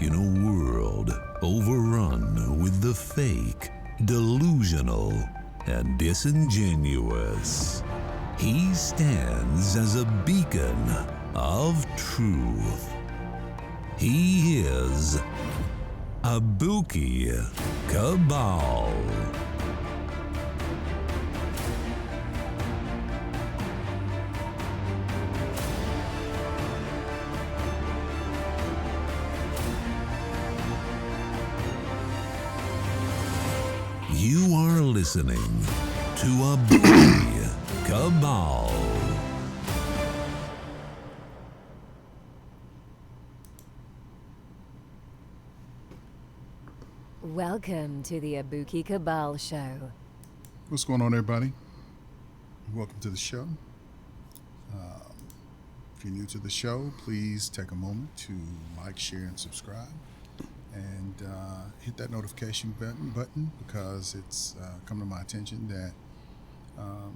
In a world overrun with the fake, delusional, and disingenuous, he stands as a beacon of truth. He is Abuki Cabal. You are listening to Abuki Cabal. Welcome to the Abuki Cabal Show. What's going on, everybody? Welcome to the show. If you're new to the show, please take a moment to like, share, and subscribe. And hit that notification button because it's come to my attention that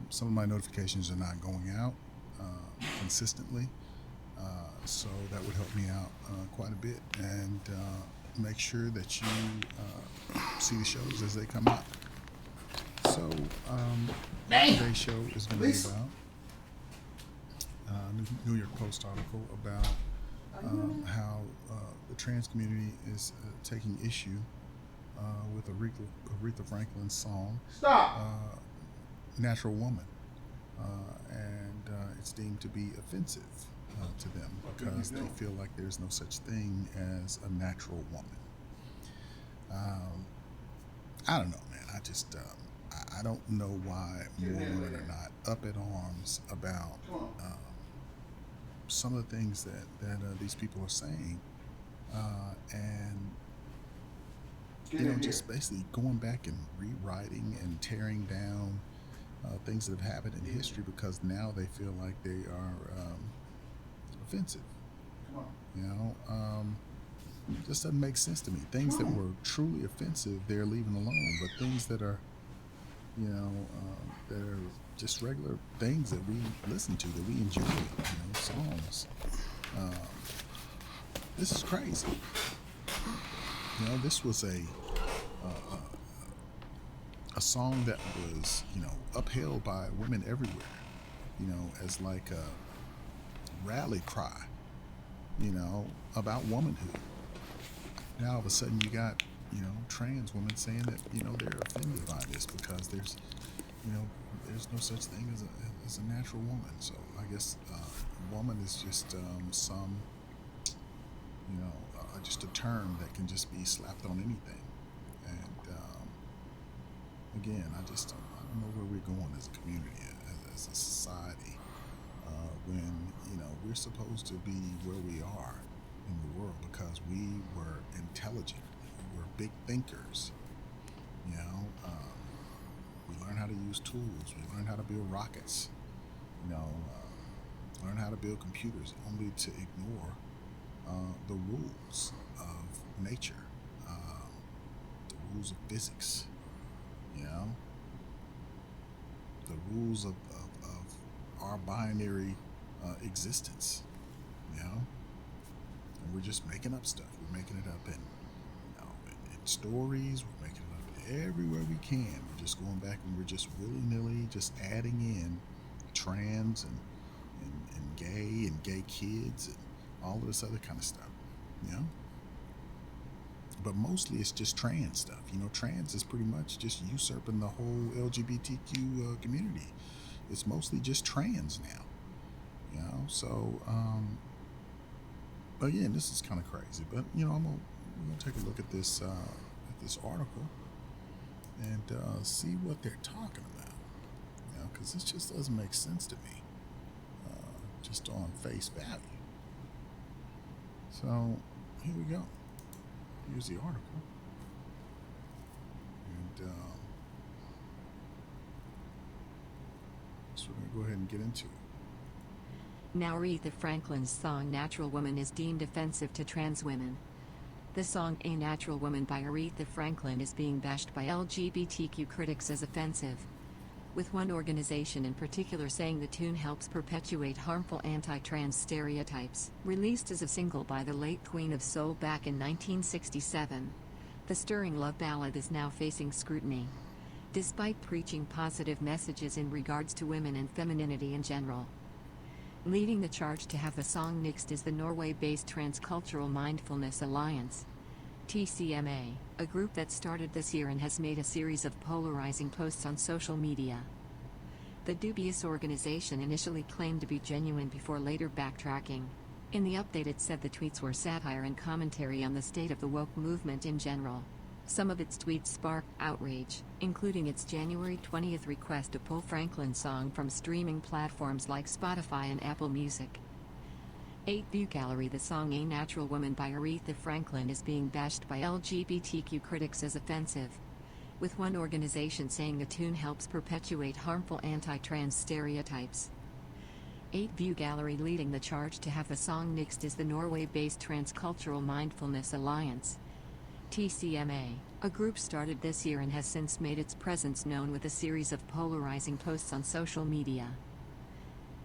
some of my notifications are not going out consistently. So that would help me out quite a bit. And make sure that you see the shows as they come out. So today's show is going to be about a New York Post article about how the trans community is taking issue with Aretha Franklin's song Natural Woman, and it's deemed to be offensive to them because they feel like there's no such thing as a natural woman. I don't know, man. I don't know why more women are not up in arms about some of the things that these people are saying, and just basically going back and rewriting and tearing down things that have happened in history because now they feel like they are offensive. Just doesn't make sense to me. Things that were truly offensive, they're leaving alone, but things that are, that are just regular things that we listen to, that we enjoy, songs. This is crazy. This was a song that was, upheld by women everywhere, as like a rally cry, about womanhood. Now all of a sudden you got, trans women saying that, they're offended by this because there's no such thing as a natural woman. So I guess woman is just just a term that can just be slapped on anything. And again, I don't know where we're going as a community, as a society, when we're supposed to be where we are in the world because we were intelligent, we were big thinkers. We learned how to use tools. We learned how to build rockets. Learn how to build computers, only to ignore the rules of nature, the rules of physics. The rules of our binary existence. And we're just making up stuff. We're making it up in stories. We're making it up everywhere we can. We're just going back and we're just willy-nilly just adding in trans and gay kids and all of this other kind of stuff, But mostly it's just trans stuff. Trans is pretty much just usurping the whole LGBTQ community. It's mostly just trans now, So, but again, this is kind of crazy. But we're gonna take a look at this article and see what they're talking about. Because this just doesn't make sense to me, just on face value. So here we go. Here's the article, and so we're gonna go ahead and get into it. Now Aretha Franklin's song Natural Woman is deemed offensive to trans women. The song A Natural Woman by Aretha Franklin is being bashed by LGBTQ critics as offensive. with one organization in particular saying the tune helps perpetuate harmful anti-trans stereotypes. Released as a single by the late Queen of Soul back in 1967, the stirring love ballad is now facing scrutiny, despite preaching positive messages in regards to women and femininity in general. Leading the charge to have the song nixed is the Norway-based Transcultural Mindfulness Alliance, TCMA, a group that started this year and has made a series of polarizing posts on social media. The dubious organization initially claimed to be genuine before later backtracking. In the update it said the tweets were satire and commentary on the state of the woke movement in general. Some of its tweets sparked outrage, including its January 20th request to pull Franklin's song from streaming platforms like Spotify and Apple Music. 8 View Gallery. The song A Natural Woman by Aretha Franklin is being bashed by LGBTQ critics as offensive, with one organization saying the tune helps perpetuate harmful anti-trans stereotypes. 8 View Gallery. Leading the charge to have the song nixed is the Norway-based Transcultural Mindfulness Alliance, TCMA, a group started this year and has since made its presence known with a series of polarizing posts on social media.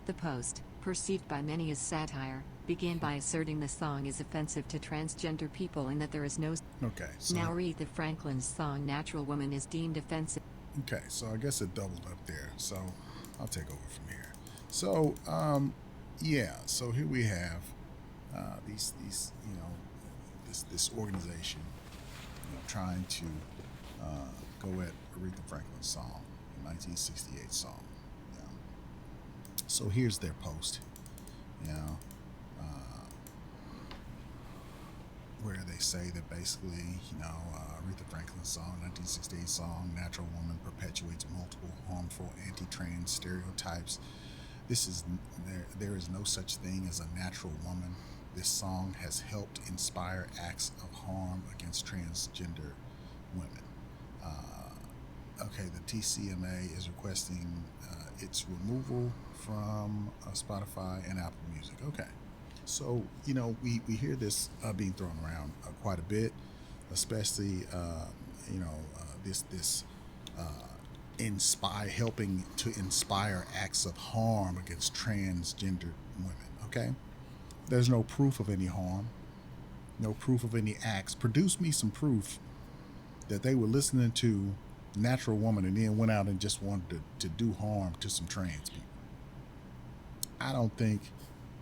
The post, perceived by many as satire, began by asserting the song is offensive to transgender people and that there is no... Okay, so Now Aretha Franklin's song Natural Woman is deemed offensive. okay, so I guess it doubled up there. So I'll take over from here. So yeah, so here we have these this organization, trying to go at Aretha Franklin's song, the 1968 song. So here's their post, where they say that basically, Aretha Franklin's song, 1968 song, Natural Woman, perpetuates multiple harmful anti-trans stereotypes. There is no such thing as a natural woman. This song has helped inspire acts of harm against transgender women. Okay, the TCMA is requesting its removal from Spotify and Apple Music. Okay, so we hear this being thrown around quite a bit, especially this helping to inspire acts of harm against transgender women. Okay, there's no proof of any harm, no proof of any acts. Produce me some proof that they were listening to Natural Woman and then went out and just wanted to do harm to some trans people. I don't think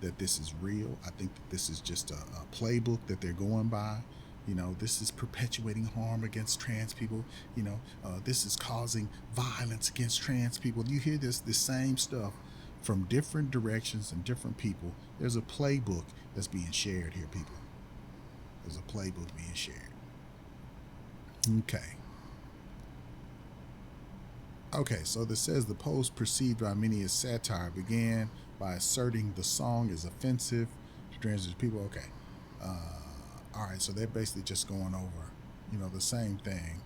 that this is real. I think that this is just a playbook that they're going by. This is perpetuating harm against trans people. This is causing violence against trans people. You hear the same stuff from different directions and different people. There's a playbook that's being shared here, people. There's a playbook being shared. Okay, so this says the post, perceived by many as satire, began by asserting the song is offensive to transgender people. Okay. All right, so they're basically just going over, the same thing.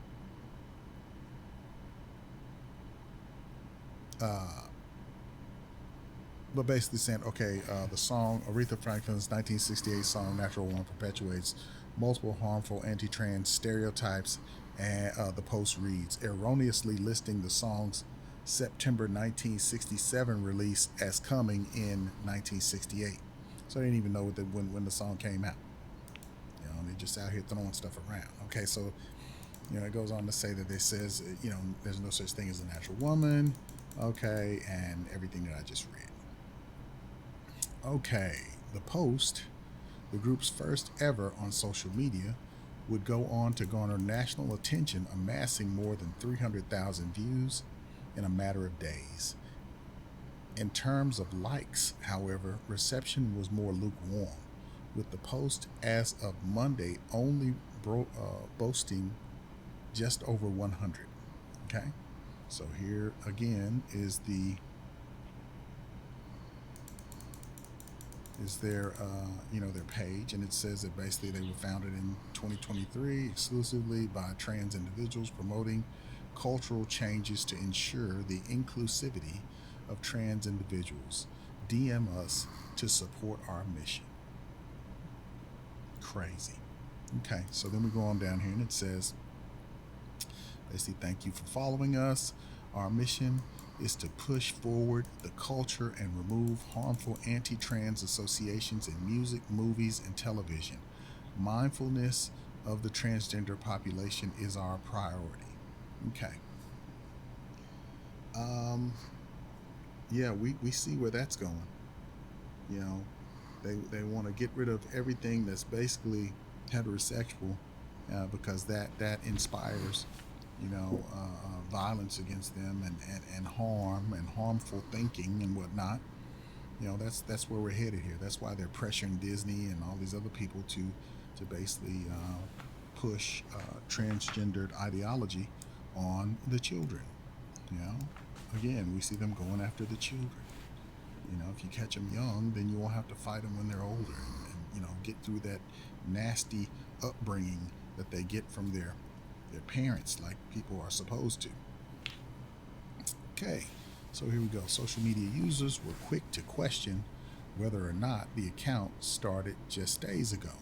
But basically saying, okay, the song, Aretha Franklin's 1968 song, Natural Woman, perpetuates multiple harmful anti-trans stereotypes. And the post reads, erroneously listing the song's September 1967 release as coming in 1968. So they didn't even know when the song came out. They're just out here throwing stuff around. Okay, so it goes on to say that it says, there's no such thing as a natural woman. Okay, and everything that I just read. Okay, the post, the group's first ever on social media, would go on to garner national attention, amassing more than 300,000 views in a matter of days. In terms of likes, however, reception was more lukewarm, with the post as of Monday only boasting just over 100. Okay, so here again is their their page, and it says that basically they were founded in 2023 exclusively by trans individuals, promoting cultural changes to ensure the inclusivity of trans individuals. DM us to support our mission. Crazy. Okay, so then we go on down here and it says basically, thank you for following us. Our mission is to push forward the culture and remove harmful anti-trans associations in music, movies, and television. Mindfulness of the transgender population is our priority. Okay. Yeah, we see where that's going. You know, they want to get rid of everything that's basically heterosexual, because that inspires, violence against them, and harm and harmful thinking and whatnot. That's where we're headed here. That's why they're pressuring Disney and all these other people to basically push transgendered ideology on the children. You know, again, we see them going after the children. If you catch them young, then you won't have to fight them when they're older, and get through that nasty upbringing that they get from their parents, like people are supposed to. Okay, so here we go. Social media users were quick to question whether or not the account started just days ago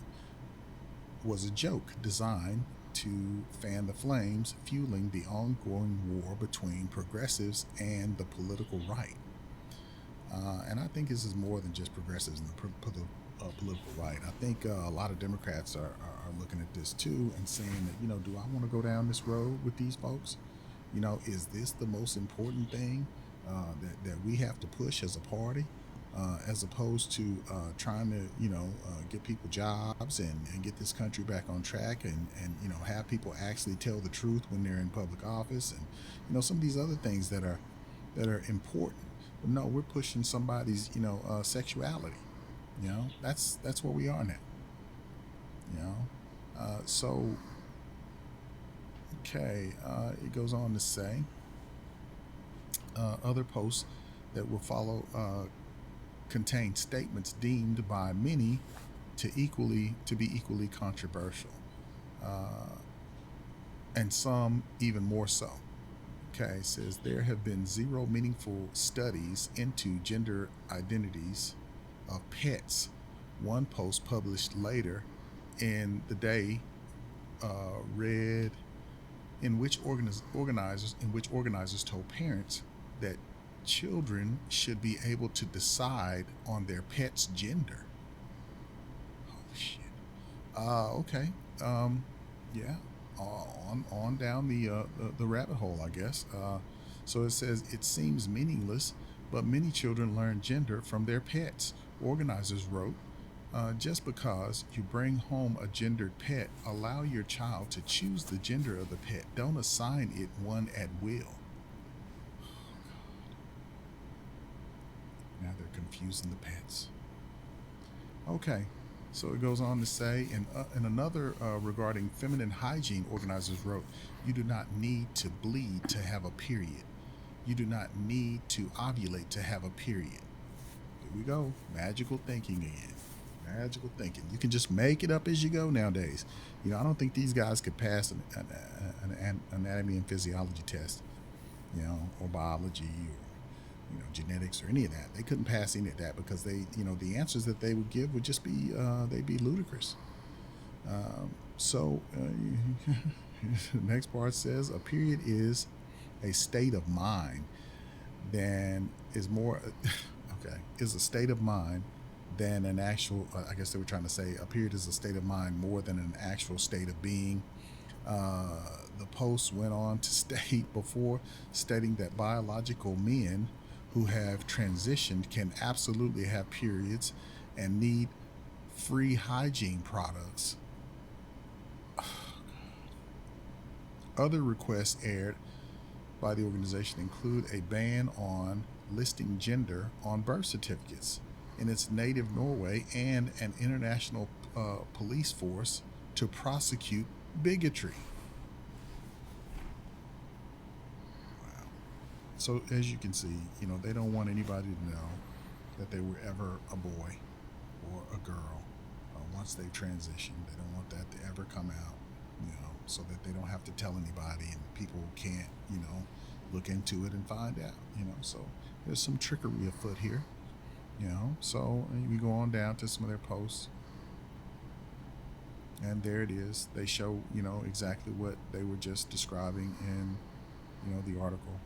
was a joke designed to fan the flames, fueling the ongoing war between progressives and the political right. And I think this is more than just progressives and the political right. I think a lot of Democrats are looking at this too and saying that, do I want to go down this road with these folks? Is this the most important thing that we have to push as a party, as opposed to trying to, get people jobs and get this country back on track, and have people actually tell the truth when they're in public office, and some of these other things that are important. But no, we're pushing somebody's sexuality. That's where we are now. So okay, it goes on to say other posts that will follow contain statements deemed by many to be equally controversial, and some even more so. Okay, it says there have been zero meaningful studies into gender identities of pets. One post published later in the day read in which organizers told parents that children should be able to decide on their pet's gender. Holy shit. Okay. Yeah. On down the rabbit hole, I guess. So it says it seems meaningless, but many children learn gender from their pets. Organizers wrote, just because you bring home a gendered pet, allow your child to choose the gender of the pet. Don't assign it one at will. Now they're confusing the pets. Okay, so it goes on to say, in another regarding feminine hygiene, organizers wrote, you do not need to bleed to have a period. You do not need to ovulate to have a period. Here we go. Magical thinking again. Magical thinking. You can just make it up as you go nowadays. I don't think these guys could pass an anatomy and physiology test, or biology, or genetics, or any of that. They couldn't pass any of that because they, the answers that they would give would just be, they'd be ludicrous. So the next part says a period is a state of mind is a state of mind than an actual, I guess they were trying to say a period is a state of mind more than an actual state of being. The post went on to state before, stating that biological men who have transitioned can absolutely have periods and need free hygiene products. Other requests aired by the organization include a ban on listing gender on birth certificates in its native Norway, and an international police force to prosecute bigotry. Wow. So as you can see, they don't want anybody to know that they were ever a boy or a girl. Once they transition, they don't want that to ever come out, so that they don't have to tell anybody and people can't, look into it and find out, so there's some trickery afoot here. So we go on down to some of their posts, and there it is. They show, exactly what they were just describing in, the article.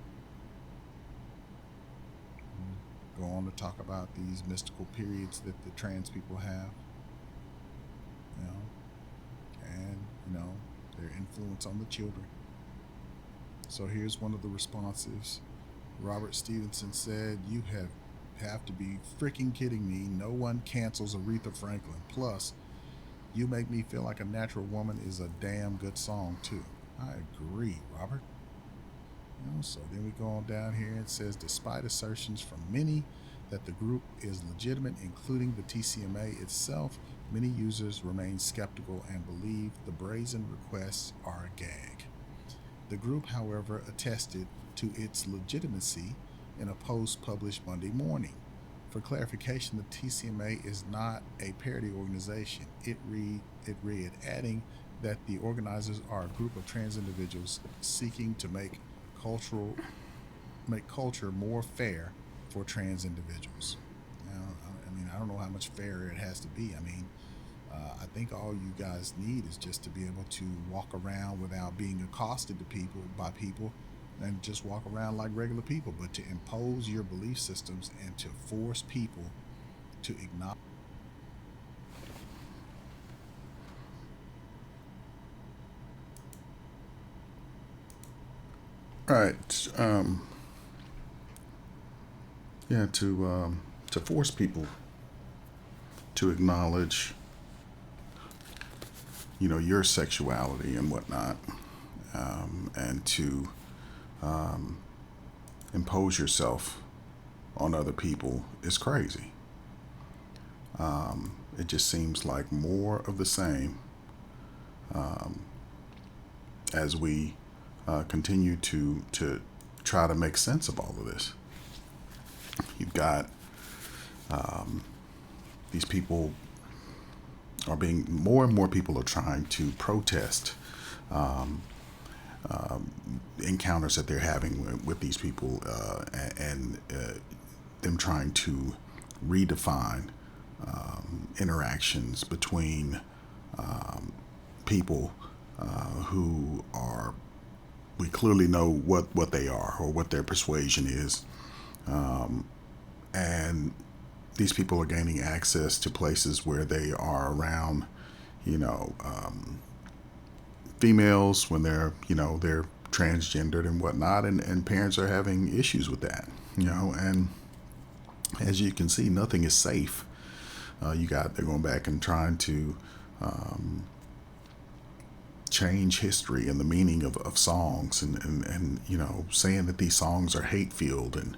go on to talk about these mystical periods that the trans people have, you know, and, you know, their influence on the children. So here's one of the responses. Robert Stevenson said, "You have to be freaking kidding me. No one cancels Aretha Franklin. Plus, You Make Me Feel Like a Natural Woman is a damn good song too." I agree, Robert. You know, so then we go on down here. It says, despite assertions from many that the group is legitimate, including the TCMA itself, many users remain skeptical and believe the brazen requests are a gag. The group, however, attested to its legitimacy in a post published Monday morning. For clarification, the TCMA is not a parody organization. It read, adding that the organizers are a group of trans individuals seeking to make culture more fair for trans individuals. Now, I mean, I don't know how much fairer it has to be. I mean, I think all you guys need is just to be able to walk around without being accosted by people and just walk around like regular people. But to impose your belief systems and to force people to acknowledge. All right. Yeah, to force people to acknowledge, you know, your sexuality and whatnot, and to impose yourself on other people is crazy. It just seems like more of the same as we continue to try to make sense of all of this. You've got these people are being, more and more people are trying to protest encounters that they're having with these people, and them trying to redefine interactions between people who are, we clearly know what they are or what their persuasion is, and these people are gaining access to places where they are around, you know, females when they're transgendered and whatnot, and parents are having issues with that, you know, and as you can see, nothing is safe. They're going back and trying to change history and the meaning of songs, and you know, saying that these songs are hate filled, and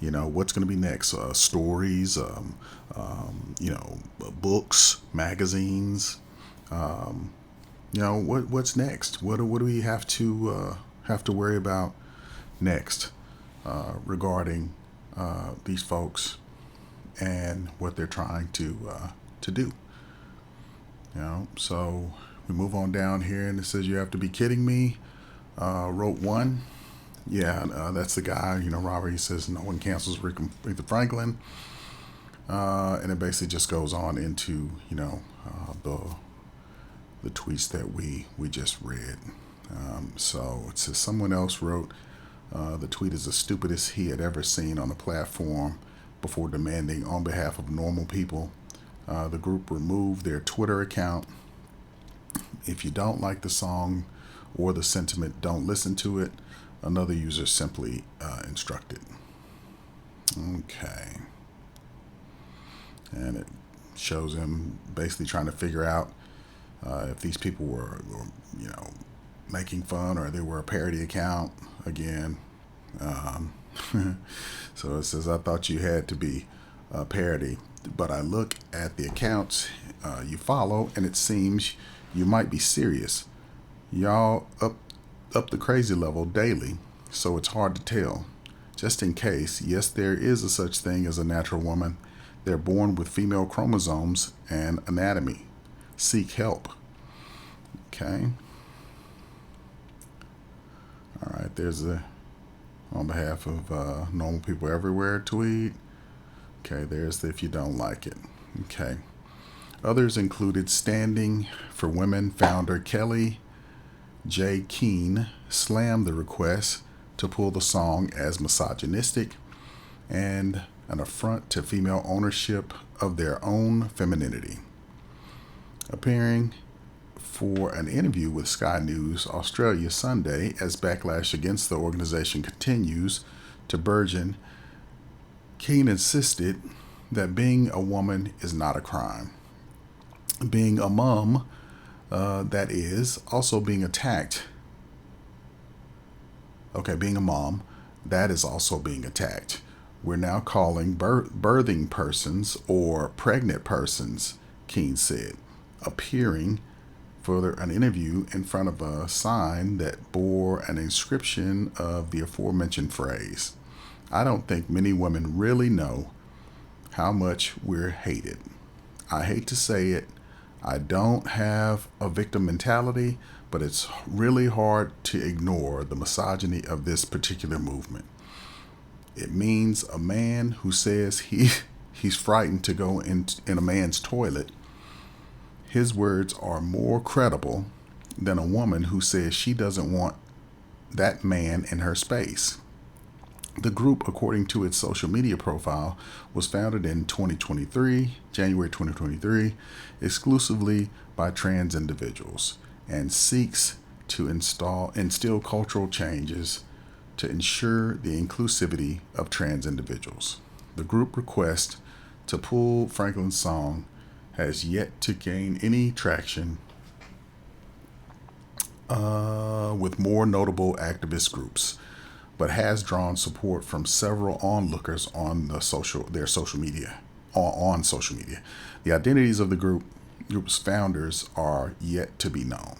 you know what's going to be next, stories, you know, books, magazines, you know, what's next, what do we have to worry about next, regarding these folks and what they're trying to do, you know. So we move on down here, and it says, "You have to be kidding me." Wrote one. Yeah, that's the guy, you know, Robert. He says, "No one cancels Aretha Franklin." And it basically just goes on into, you know, the tweets that we just read. So it says, someone else wrote, "The tweet is the stupidest he had ever seen on a platform," before demanding, on behalf of normal people, the group remove their Twitter account. "If you don't like the song or the sentiment, don't listen to it," another user simply instructed. Okay. And it shows him basically trying to figure out if these people were, you know, making fun or they were a parody account again. So it says, "I thought you had to be a parody, but I look at the accounts you follow, and it seems you might be serious. Y'all up the crazy level daily, so it's hard to tell. Just in case, yes, there is a such thing as a natural woman. They're born with female chromosomes and anatomy. Seek help." Okay. All right, there's a "on behalf of normal people everywhere" tweet. Okay, there's the "if you don't like it." Okay. Others included Standing for Women founder Kelly J. Keene slammed the request to pull the song as misogynistic, and an affront to female ownership of their own femininity. Appearing for an interview with Sky News Australia Sunday as backlash against the organization continues to burgeon, Keane insisted that being a woman is not a crime. Being a mom, that is, also being attacked. Okay, being a mom, that is also being attacked. We're now calling birthing persons or pregnant persons, Keane said, appearing for an interview in front of a sign that bore an inscription of the aforementioned phrase. I don't think many women really know how much we're hated. I hate to say it. I don't have a victim mentality, but it's really hard to ignore the misogyny of this particular movement. It means a man who says he's frightened to go in a man's toilet. His words are more credible than a woman who says she doesn't want that man in her space. The group, according to its social media profile, was founded in January 2023, exclusively by trans individuals, and seeks to instill cultural changes to ensure the inclusivity of trans individuals. The group request to pull Franklin's song has yet to gain any traction with more notable activist groups, but has drawn support from several onlookers on their social media. The identities of the group's founders are yet to be known.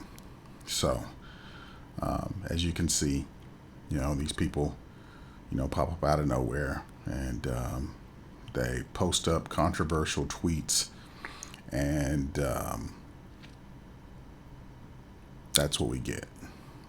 So, as you can see, these people, pop up out of nowhere, and they post up controversial tweets, and that's what we get.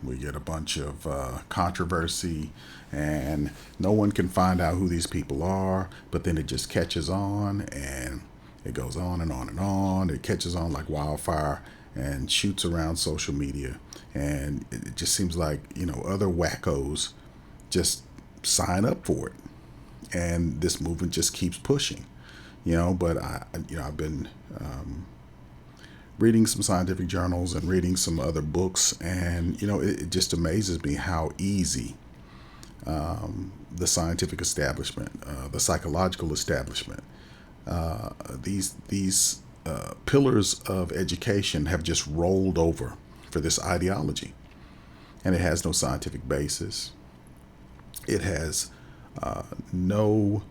We get a bunch of controversy, and no one can find out who these people are, but then it just catches on, and it goes on and on and on. It catches on like wildfire and shoots around social media, and it just seems like, other wackos just sign up for it, and this movement just keeps pushing, but I've been reading some scientific journals and reading some other books, and it just amazes me how easy the scientific establishment, the psychological establishment, these pillars of education have just rolled over for this ideology, and it has no scientific basis. It has no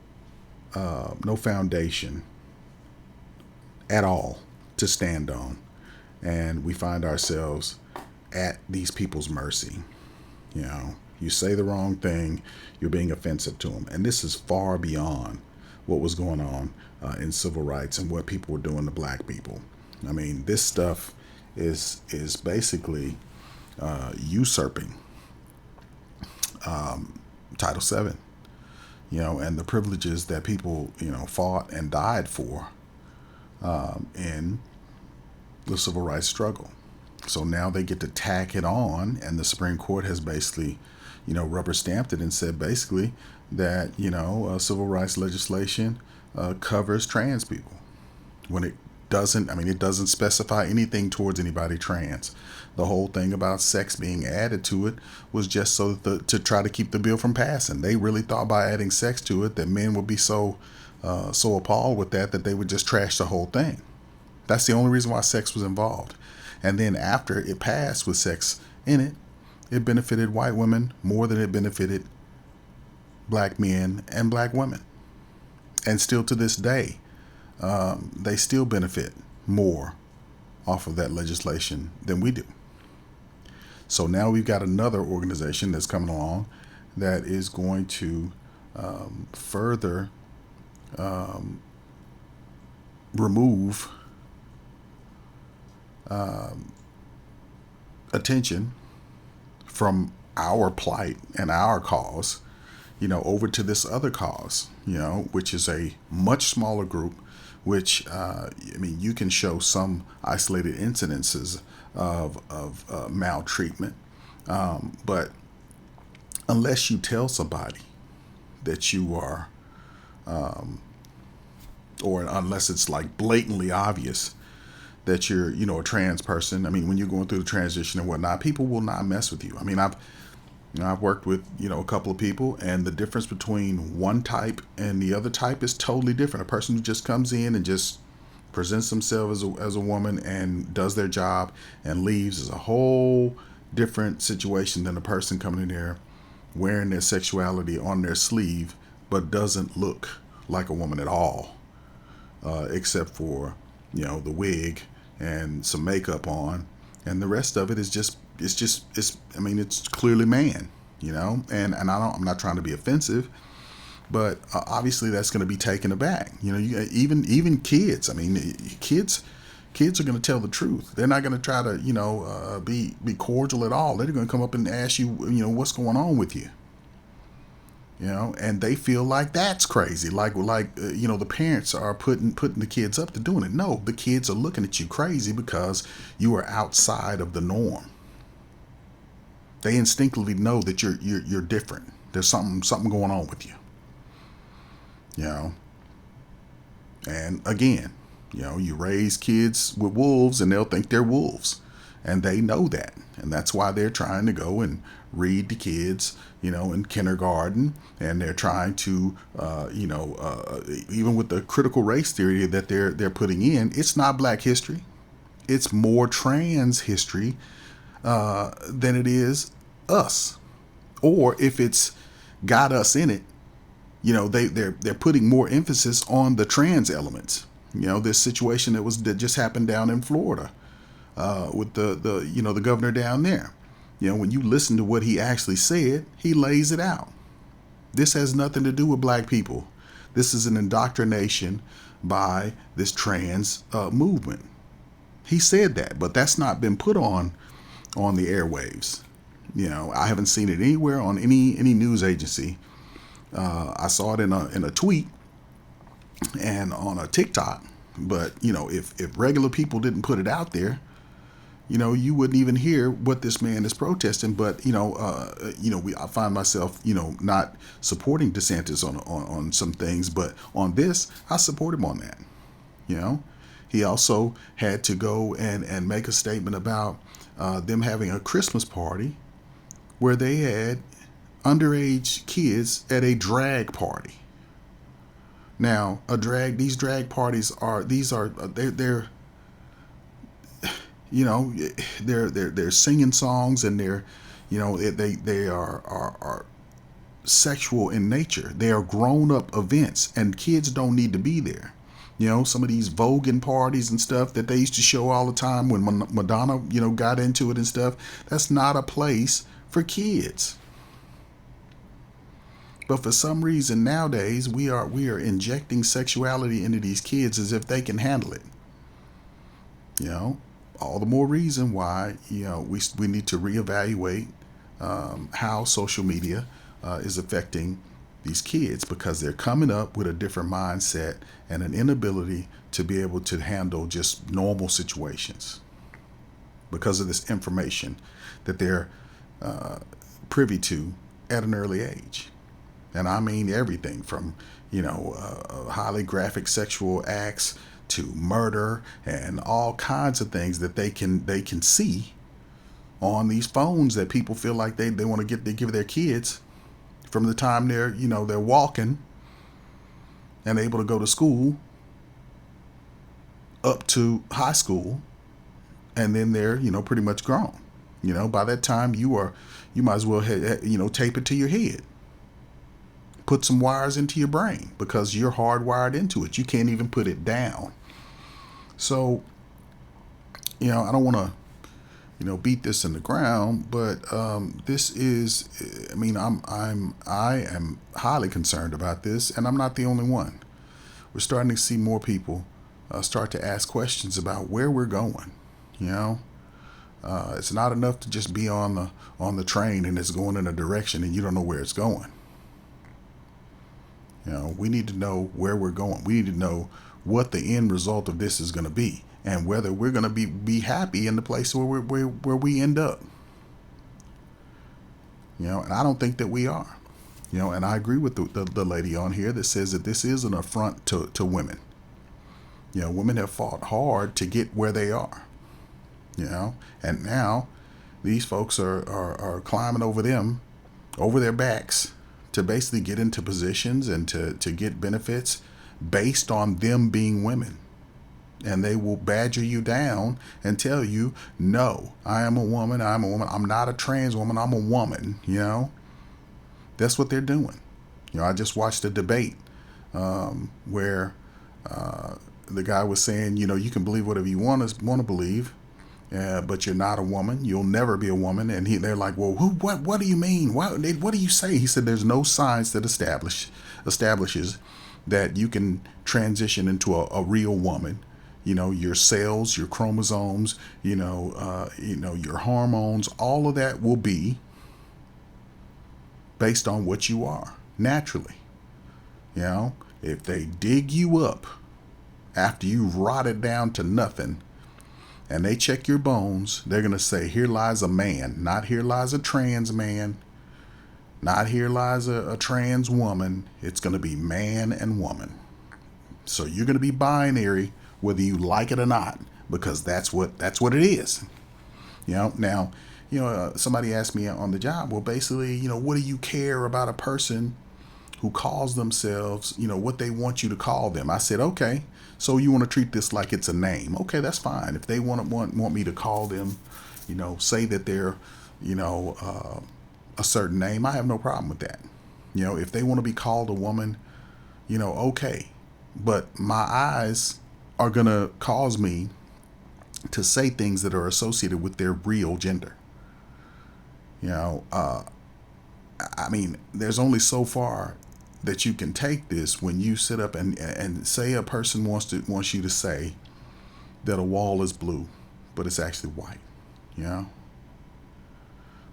foundation at all to stand on, and we find ourselves at these people's mercy. You say the wrong thing, you're being offensive to them, and this is far beyond what was going on in civil rights and what people were doing to black people. I mean, this stuff is basically usurping Title VII, and the privileges that people fought and died for in the civil rights struggle. So now they get to tack it on, and the Supreme Court has basically, rubber stamped it and said basically that, civil rights legislation covers trans people, when it doesn't. I mean, it doesn't specify anything towards anybody trans. The whole thing about sex being added to it was just so to try to keep the bill from passing. They really thought by adding sex to it that men would be so appalled with that they would just trash the whole thing. That's the only reason why sex was involved. And then after it passed with sex in it, it benefited white women more than it benefited black men and black women. And still to this day, they still benefit more off of that legislation than we do. So now we've got another organization that's coming along that is going to further remove attention from our plight and our cause, over to this other cause, which is a much smaller group, which, you can show some isolated incidences of maltreatment, but unless you tell somebody that you are or unless it's like blatantly obvious that you're, a trans person. I mean, when you're going through the transition and whatnot, people will not mess with you. I mean, I've worked with, a couple of people, and the difference between one type and the other type is totally different. A person who just comes in and just presents themselves as a woman and does their job and leaves is a whole different situation than a person coming in there wearing their sexuality on their sleeve but doesn't look like a woman at all, except for, the wig and some makeup on, and the rest of it is it's clearly man, and I'm not trying to be offensive, but obviously that's going to be taken aback. Even kids. I mean, kids are going to tell the truth. They're not going to try to be cordial at all. They're going to come up and ask you what's going on with you. And they feel like that's crazy. Like the parents are putting the kids up to doing it. No, the kids are looking at you crazy because you are outside of the norm. They instinctively know that you're different. There's something going on with you. And again, you raise kids with wolves and they'll think they're wolves, and they know that, and that's why they're trying to go and read to kids, in kindergarten, and they're trying to, even with the critical race theory that they're putting in, it's not Black history, it's more trans history than it is us, or if it's got us in it, they're putting more emphasis on the trans elements. This situation that just happened down in Florida with the governor down there. When you listen to what he actually said, he lays it out. This has nothing to do with Black people. This is an indoctrination by this trans movement. He said that, but that's not been put on the airwaves. I haven't seen it anywhere on any news agency. I saw it in a tweet and on a TikTok, but if regular people didn't put it out there, you wouldn't even hear what this man is protesting. But I find myself not supporting DeSantis on some things, but on this I support him on that. He also had to go and make a statement about them having a Christmas party where they had underage kids at a drag party. Now, these drag parties they're singing songs, and they are sexual in nature. They are grown up events, and kids don't need to be there. Some of these voguing parties and stuff that they used to show all the time when Madonna, got into it and stuff. That's not a place for kids. But for some reason nowadays we are injecting sexuality into these kids as if they can handle it. All the more reason why we need to reevaluate how social media is affecting these kids, because they're coming up with a different mindset and an inability to be able to handle just normal situations because of this information that they're privy to at an early age. And I mean everything from, highly graphic sexual acts to murder and all kinds of things that they can see on these phones that people feel like they want to give their kids from the time they're walking and able to go to school up to high school, and then they're pretty much grown. By that time you might as well tape it to your head. Put some wires into your brain because you're hardwired into it. You can't even put it down. So, I don't want to, beat this in the ground, but this is, I am highly concerned about this, and I'm not the only one. We're starting to see more people start to ask questions about where we're going. It's not enough to just be on the train and it's going in a direction and you don't know where it's going. We need to know where we're going. We need to know what the end result of this is going to be, and whether we're going to be happy in the place where we end up. And I don't think that we are. You know, and I agree with the lady on here that says that this is an affront to women. You know, women have fought hard to get where they are. You know, and now these folks are climbing over their backs to basically get into positions and to get benefits based on them being women. And they will badger you down and tell you, no, I am a woman. I'm a woman. I'm not a trans woman. I'm a woman. You know, that's what they're doing. You know, I just watched a debate where the guy was saying, you know, you can believe whatever you want to believe, but you're not a woman. You'll never be a woman. And they're like, well, what do you mean? What do you say? He said, there's no science that establishes that you can transition into a real woman. You know, your cells, your chromosomes, you know, your hormones, all of that will be based on what you are naturally. You know, if they dig you up after you've rotted down to nothing and they check your bones, they're going to say, here lies a man, not here lies a trans man, not here lies a trans woman. It's going to be man and woman. So you're going to be binary whether you like it or not, because that's what it is. You know, now, you know, somebody asked me on the job, well, basically, you know, what do you care about a person who calls themselves, you know, what they want you to call them? I said, okay, so you want to treat this like it's a name. Okay, that's fine. If they want me to call them, you know, say that they're, you know, a certain name, I have no problem with that. You know, if they want to be called a woman, you know, okay. But my eyes are going to cause me to say things that are associated with their real gender. You know, I mean, there's only so far that you can take this when you sit up and say a person wants you to say that a wall is blue, but it's actually white. You know?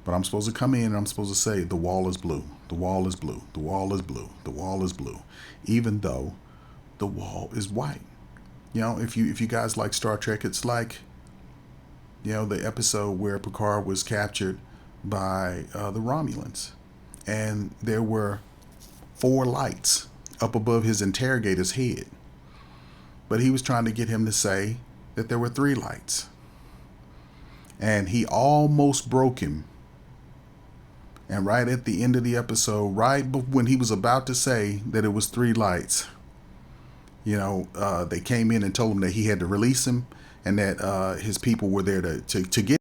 But I'm supposed to come in and I'm supposed to say the wall is blue, the wall is blue, the wall is blue, the wall is blue, even though the wall is white. You know, if you guys like Star Trek, it's like, you know, the episode where Picard was captured by the Romulans, and there were 4 lights up above his interrogator's head, but he was trying to get him to say that there were 3 lights, and he almost broke him. And right at the end of the episode, right when he was about to say that it was 3 lights, you know, they came in and told him that he had to release him and that his people were there to get